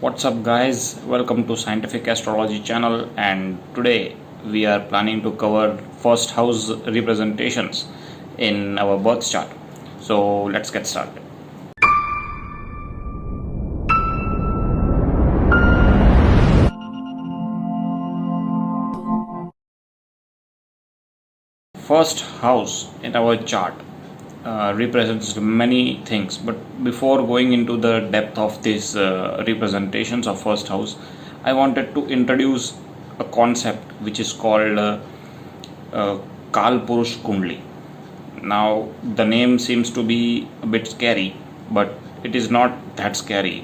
What's up guys, welcome to Scientific Astrology channel, and today we are planning to cover first house representations in our birth chart. So let's get started. First house in our chart represents many things, but before going into the depth of these representations of first house, I wanted to introduce a concept which is called Kal Purush Kundli. Now the name seems to be a bit scary, but it is not that scary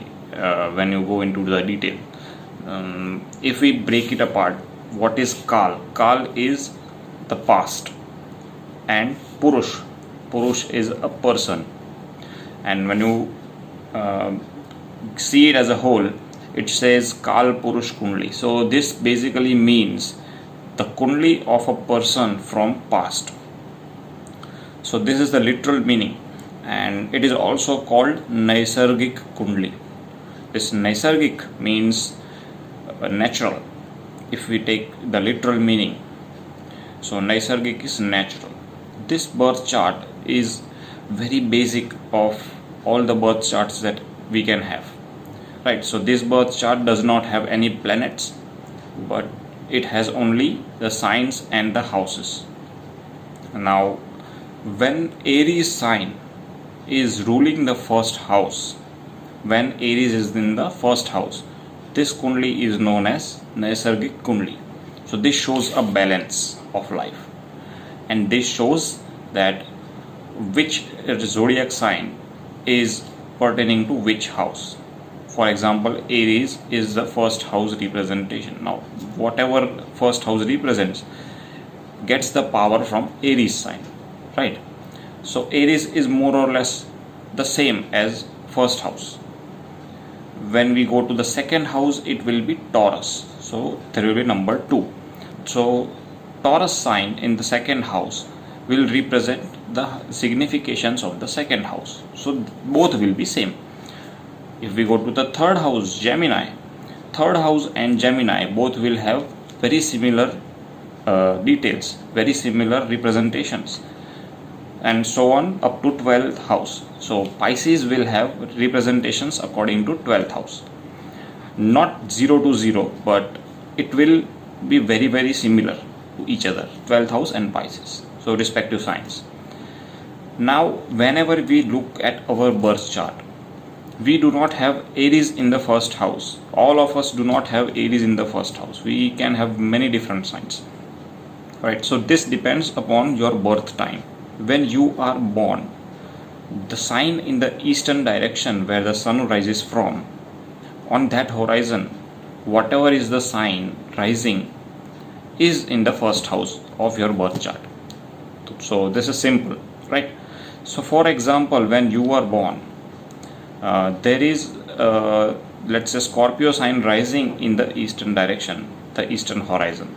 when you go into the detail. If we break it apart, what is Kal? Kal is the past, and Purush is a person. And when you see it as a whole, it says Kal Purush Kundli. So this basically means the Kundli of a person from past. So this is the literal meaning, and it is also called Naisargik Kundli. This Naisargik means natural, if we take the literal meaning. So Naisargik is natural. This birth chart is very basic of all the birth charts that we can have, right? So this birth chart does not have any planets, but it has only the signs and the houses. Now when Aries sign is ruling the first house, when Aries is in the first house, this Kundli is known as Naisargik Kundli. So this shows a balance of life, and this shows that which zodiac sign is pertaining to which house. For example, Aries is the first house representation. Now whatever first house represents gets the power from Aries sign, right? So Aries is more or less the same as first house. When we go to the second house, it will be Taurus, so there will be number 2. So Taurus sign in the second house will represent the significations of the second house, so both will be same. If we go to the third house, Gemini, third house and Gemini both will have very similar details, very similar representations, and so on up to 12th house. So Pisces will have representations according to 12th house, not 0 to 0, but it will be very similar to each other, 12th house and Pisces, so respective signs. Now whenever we look at our birth chart, we do not have Aries in the first house. All of us do not have Aries in the first house. We can have many different signs, right? So this depends upon your birth time. When you are born, the sign in the eastern direction where the sun rises from, on that horizon, whatever is the sign rising is in the first house of your birth chart. So this is simple, right? So for example, when you are born, there is let's say Scorpio sign rising in the eastern direction, the eastern horizon.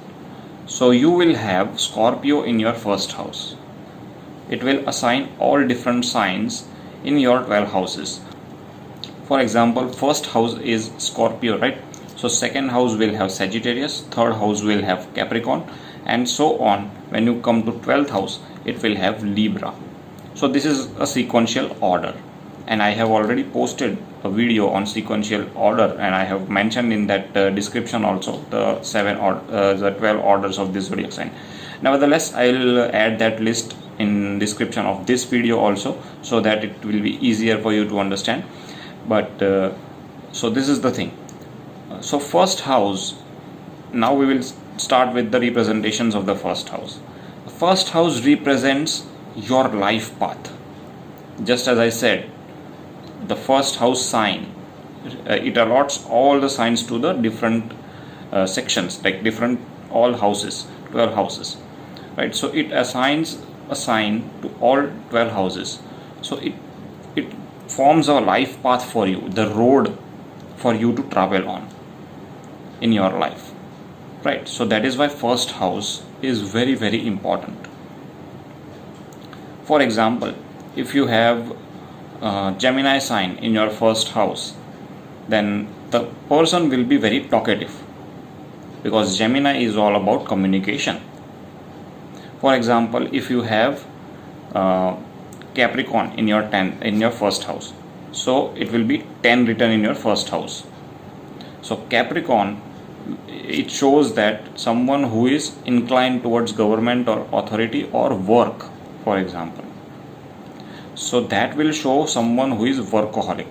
So you will have Scorpio in your first house. It will assign all different signs in your 12 houses. For example, first house is Scorpio, right? So second house will have Sagittarius, third house will have Capricorn, and so on. When you come to 12th house, it will have Libra. So this is a sequential order, and I have already posted a video on sequential order, and I have mentioned in that description also the 12 orders of this zodiac sign. Nevertheless, I'll add that list in description of this video also, so that it will be easier for you to understand. But so this is the thing. So first house, now we will start with the representations of the first house. The first house represents your life path. Just as I said, the first house sign, it allots all the signs to the different sections, like different all houses, 12 houses, right? So it assigns a sign to all 12 houses. So it forms a life path for you, the road for you to travel on in your life, right? So that is why first house is very important. For example, if you have Gemini sign in your first house, then the person will be very talkative, because Gemini is all about communication. For example, if you have Capricorn in your first house, so it will be 10 written in your first house. So Capricorn, it shows that someone who is inclined towards government or authority or work, for example. So that will show someone who is workaholic,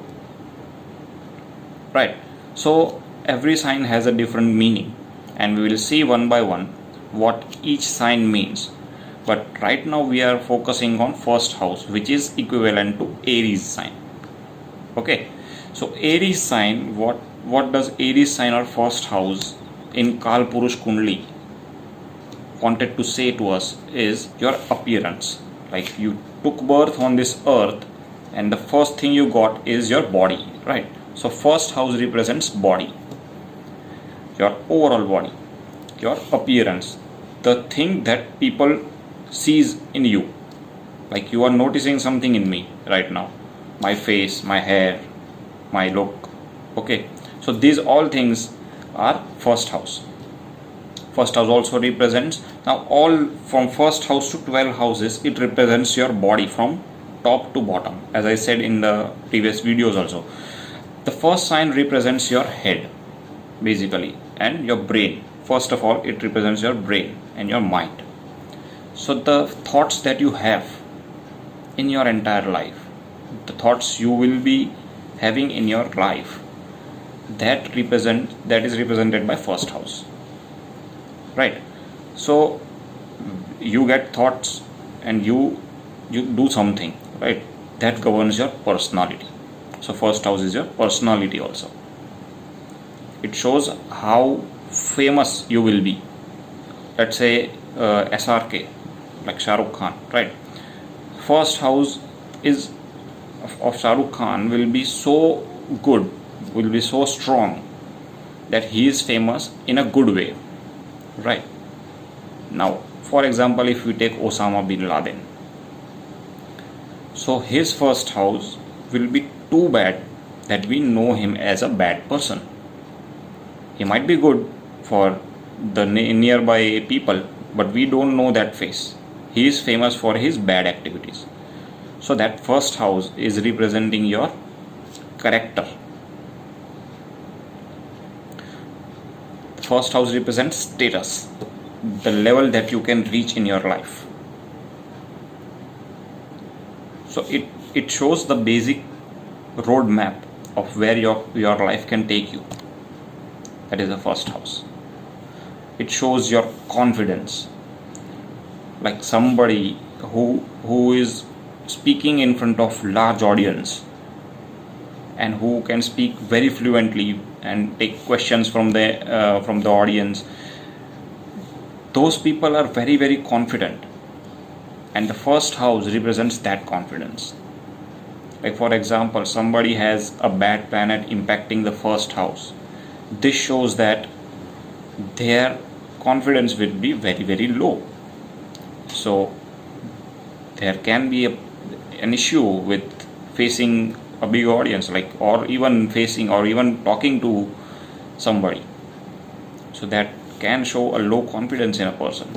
right? So every sign has a different meaning, and we will see one by one what each sign means. But right now we are focusing on first house, which is equivalent to Aries sign. Okay, so Aries sign, what does Aries sign or first house in Kalpurush Kundli wanted to say to us is your appearance. Like, you took birth on this earth and the first thing you got is your body, right? So first house represents body, your overall body, your appearance, the thing that people sees in you. Like, you are noticing something in me right now, my face, my hair, my look. Okay, so these all things are first house. First house also represents, now all from first house to 12 houses, it represents your body from top to bottom, as I said in the previous videos also. The first sign represents your head basically, and your brain. First of all, it represents your brain and your mind. So the thoughts that you have in your entire life, the thoughts you will be having in your life, that is represented by first house, right? So you get thoughts and you do something, right? That governs your personality. So first house is your personality also. It shows how famous you will be. Let's say SRK, like Shah Rukh Khan, right? First house is of Shah Rukh Khan will be so good, will be so strong that he is famous in a good way, right? Now, for example, if we take Osama bin Laden, so his first house will be too bad that we know him as a bad person. He might be good for the nearby people, but we don't know that face. He is famous for his bad activities. So that first house is representing your character. First house represents status, the level that you can reach in your life. So it shows the basic roadmap of where your life can take you. That is the first house. It shows your confidence, like somebody who is speaking in front of large audience and who can speak very fluently and take questions from the audience. Those people are very, very confident, and the first house represents that confidence. Like, for example, somebody has a bad planet impacting the first house. This shows that their confidence will be very, very low. So there can be an issue with facing a big audience, like, or even talking to somebody. So that can show a low confidence in a person.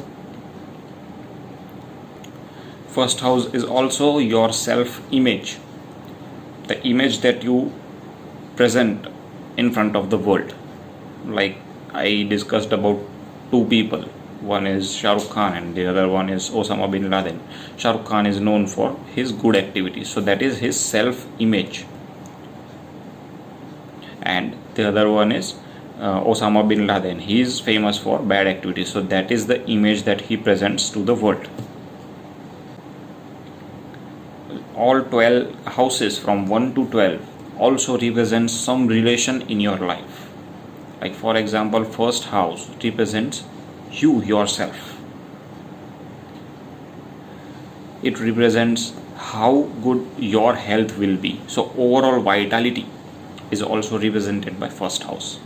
First house is also your self-image, the image that you present in front of the world. Like I discussed about two people. One is Shah Rukh Khan and the other one is Osama bin Laden. Shah Rukh Khan is known for his good activities, so that is his self-image. And the other one is Osama bin Laden. He is famous for bad activities, so that is the image that he presents to the world. All 12 houses from 1 to 12 also represents some relation in your life. Like, for example, first house represents you yourself. It represents how good your health will be. So overall vitality is also represented by first house.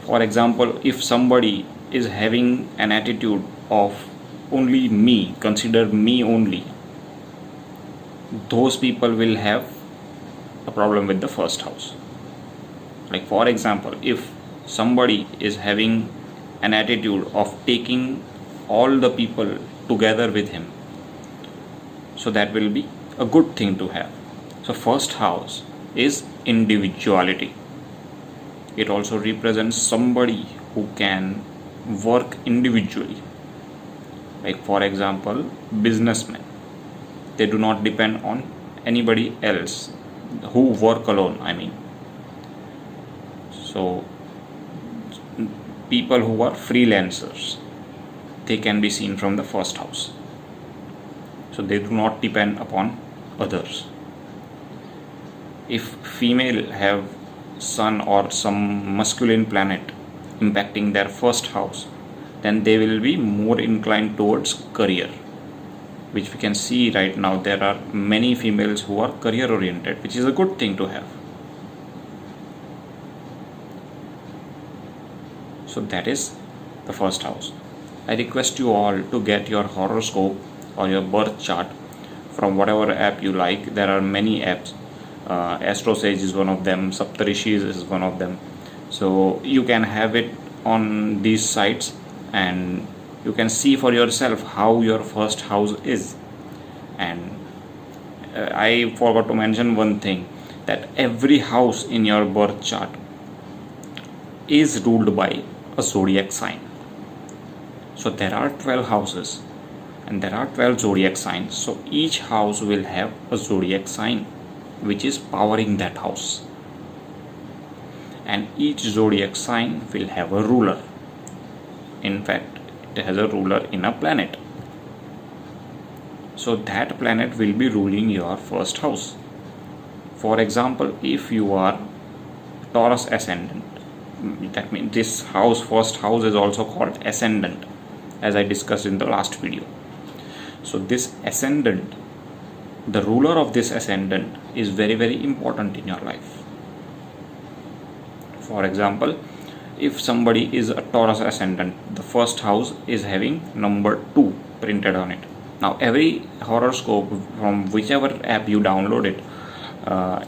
For example, if somebody is having an attitude of only me, consider me only, those people will have a problem with the first house. Like for example, if somebody is having an attitude of taking all the people together with him, so that will be a good thing to have. So first house is individuality. It also represents somebody who can work individually. Like for example, businessmen, they do not depend on anybody else, who work alone, I mean. So people who are freelancers, they can be seen from the first house, so they do not depend upon others. If female have sun or some masculine planet impacting their first house, then they will be more inclined towards career, which we can see right now. There are many females who are career oriented, which is a good thing to have. So that is the first house. I request you all to get your horoscope or your birth chart from whatever app you like. There are many apps. AstroSage is one of them, Saptarishis is one of them. So you can have it on these sites and you can see for yourself how your first house is. And I forgot to mention one thing, that every house in your birth chart is ruled by a zodiac sign. So there are 12 houses and there are 12 zodiac signs. So each house will have a zodiac sign which is powering that house, and each zodiac sign will have a ruler. In fact, it has a ruler in a planet. So that planet will be ruling your first house. For example, if you are Taurus ascendant, that means this house, first house, is also called ascendant, as I discussed in the last video. So this ascendant, the ruler of this ascendant is very, very important in your life. For example, if somebody is a Taurus ascendant, the first house is having number 2 printed on it. Now every horoscope from whichever app you download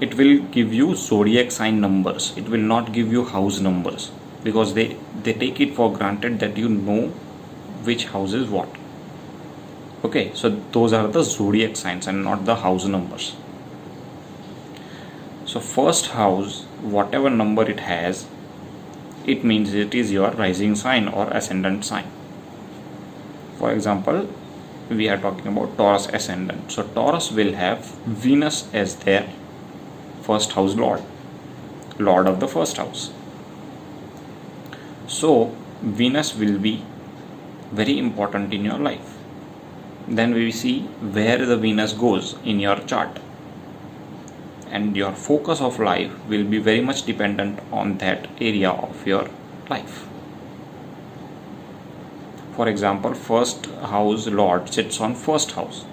it will give you zodiac sign numbers. It will not give you house numbers, because they take it for granted that you know which house is what. Okay, so those are the zodiac signs and not the house numbers. So first house, whatever number it has, it means it is your rising sign or ascendant sign. For example, we are talking about Taurus ascendant. So Taurus will have Venus as their first house lord of the first house. So Venus will be very important in your life. Then we see where the Venus goes in your chart, and your focus of life will be very much dependent on that area of your life. For example, first house lord sits on first house.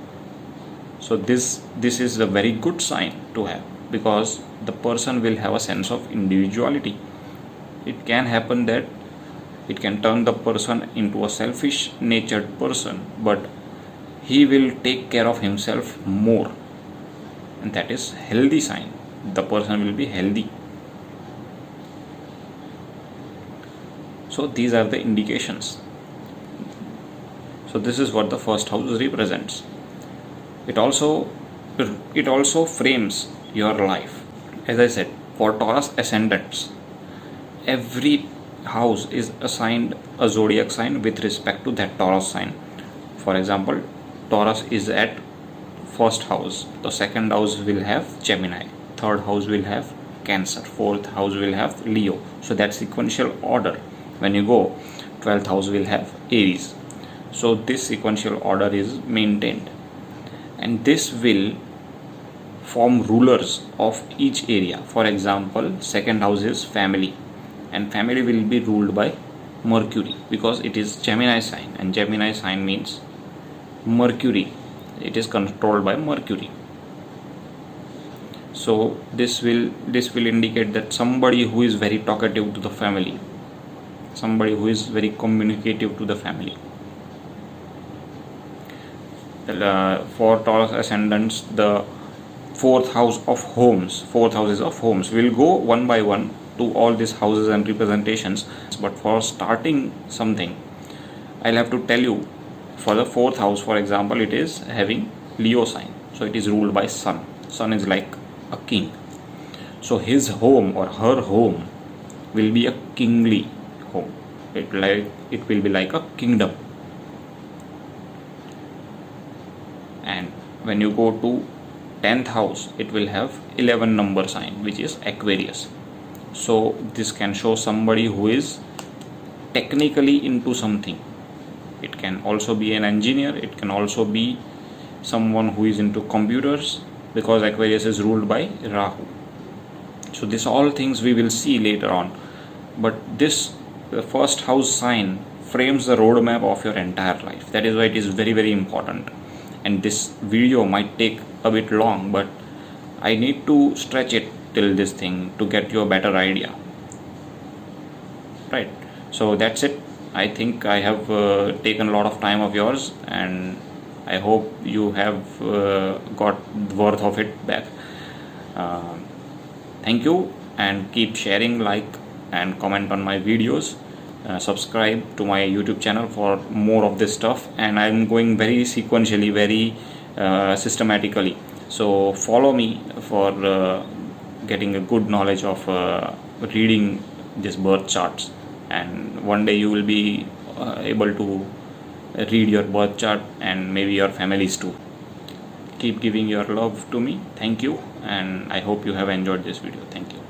So this is a very good sign to have, because the person will have a sense of individuality. It can happen that it can turn the person into a selfish natured person, but he will take care of himself more, and that is healthy sign. The person will be healthy. So these are the indications. So this is what the first house represents. It also frames your life. As I said, for Taurus ascendants, every house is assigned a zodiac sign with respect to that Taurus sign. For example, Taurus is at first house. The second house will have Gemini. Third house will have Cancer. Fourth house will have Leo. So that sequential order. When you go, 12th house will have Aries. So this sequential order is maintained, and this will form rulers of each area. For example, second house is family, and family will be ruled by Mercury, because it is Gemini sign, and Gemini sign means Mercury. It is controlled by Mercury. So this will indicate that somebody who is very talkative to the family, somebody who is very communicative to the family. For Taurus ascendants, the fourth houses of homes will go one by one to all these houses and representations, but for starting something, I'll have to tell you, for the fourth house, for example, it is having Leo sign, so it is ruled by Sun. Sun is like a king, so his home or her home will be a kingly home. It will be like a kingdom. And when you go to 10th house, it will have 11 number sign, which is Aquarius. So this can show somebody who is technically into something. It can also be an engineer, it can also be someone who is into computers, because Aquarius is ruled by Rahu. So this all things we will see later on, but this first house sign frames the roadmap of your entire life. That is why it is very, very important. And this video might take a bit long, but I need to stretch it till this thing to get you a better idea, right? So that's it. I think I have taken a lot of time of yours, and I hope you have got worth of it back. Thank you, and keep sharing, like and comment on my videos. Subscribe to my YouTube channel for more of this stuff, and I'm going very sequentially, very systematically. So follow me for getting a good knowledge of reading these birth charts, and one day you will be able to read your birth chart and maybe your families too. Keep giving your love to me. Thank you, and I hope you have enjoyed this video. Thank you.